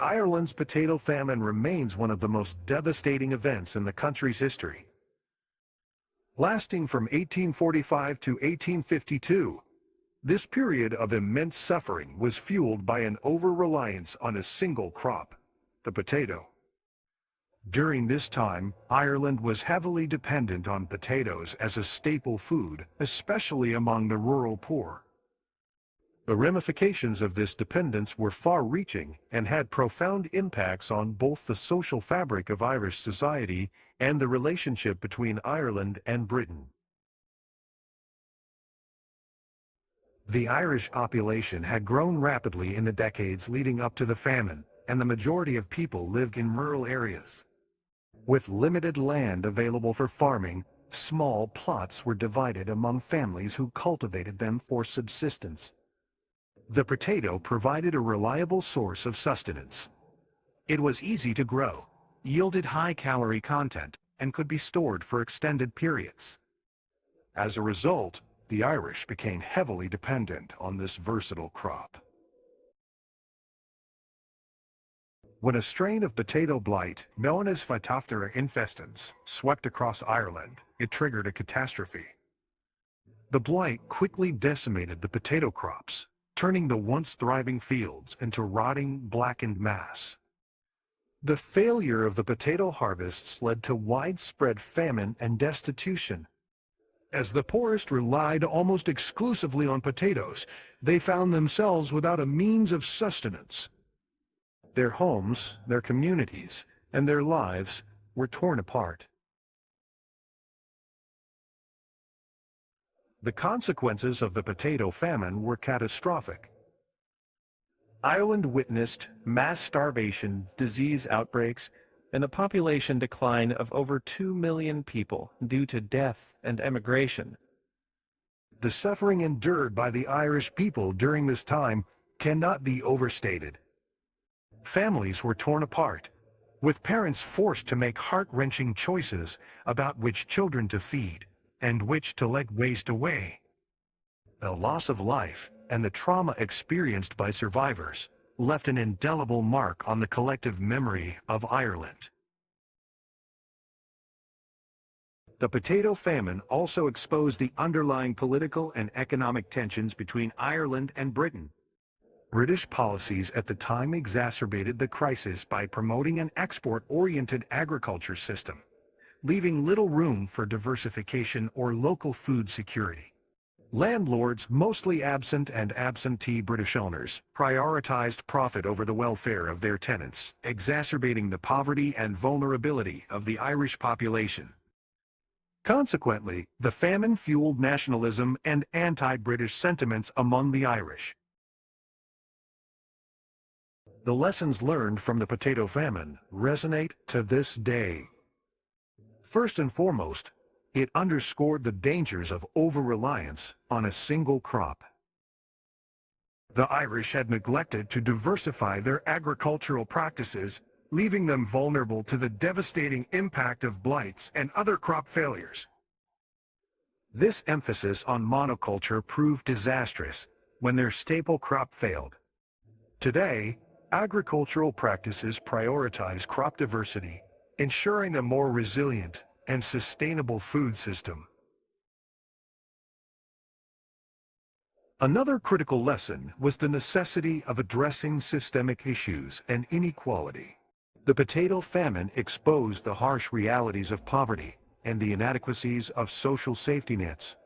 Ireland's potato famine remains one of the most devastating events in the country's history. Lasting from 1845 to 1852, this period of immense suffering was fueled by an over-reliance on a single crop, the potato. During this time, Ireland was heavily dependent on potatoes as a staple food, especially among the rural poor. The ramifications of this dependence were far-reaching and had profound impacts on both the social fabric of Irish society and the relationship between Ireland and Britain. The Irish population had grown rapidly in the decades leading up to the famine, and the majority of people lived in rural areas. With limited land available for farming, small plots were divided among families who cultivated them for subsistence. The potato provided a reliable source of sustenance. It was easy to grow, yielded high calorie content, and could be stored for extended periods. As a result, the Irish became heavily dependent on this versatile crop. When a strain of potato blight, known as Phytophthora infestans, swept across Ireland, it triggered a catastrophe. The blight quickly decimated the potato crops, turning the once thriving fields into rotting, blackened mass. The failure of the potato harvests led to widespread famine and destitution. As the poorest relied almost exclusively on potatoes, they found themselves without a means of sustenance. Their homes, their communities, and their lives were torn apart. The consequences of the potato famine were catastrophic. Ireland witnessed mass starvation, disease outbreaks, and a population decline of over 2 million people due to death and emigration. The suffering endured by the Irish people during this time cannot be overstated. Families were torn apart, with parents forced to make heart-wrenching choices about which children to feed and which to let waste away. The loss of life and the trauma experienced by survivors left an indelible mark on the collective memory of Ireland. The potato famine also exposed the underlying political and economic tensions between Ireland and Britain. British policies at the time exacerbated the crisis by promoting an export-oriented agriculture system, leaving little room for diversification or local food security. Landlords, mostly absent and absentee British owners, prioritized profit over the welfare of their tenants, exacerbating the poverty and vulnerability of the Irish population. Consequently, the famine fueled nationalism and anti-British sentiments among the Irish. The lessons learned from the potato famine resonate to this day. First and foremost, it underscored the dangers of over-reliance on a single crop. The Irish had neglected to diversify their agricultural practices, leaving them vulnerable to the devastating impact of blights and other crop failures. This emphasis on monoculture proved disastrous when their staple crop failed. Today, agricultural practices prioritize crop diversity, ensuring a more resilient and sustainable food system. Another critical lesson was the necessity of addressing systemic issues and inequality. The potato famine exposed the harsh realities of poverty and the inadequacies of social safety nets.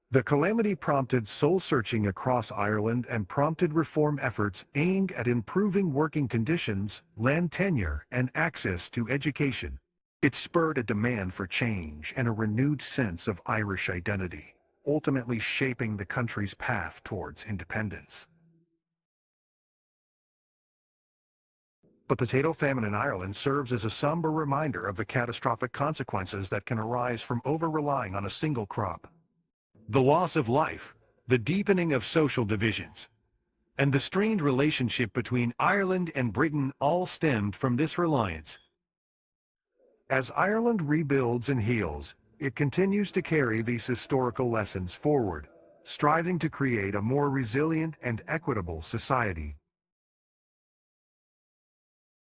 The calamity prompted soul-searching across Ireland and prompted reform efforts aimed at improving working conditions, land tenure, and access to education. It spurred a demand for change and a renewed sense of Irish identity, ultimately shaping the country's path towards independence. The potato famine in Ireland serves as a somber reminder of the catastrophic consequences that can arise from over-relying on a single crop. The loss of life, the deepening of social divisions, and the strained relationship between Ireland and Britain all stemmed from this reliance. As Ireland rebuilds and heals, it continues to carry these historical lessons forward, striving to create a more resilient and equitable society.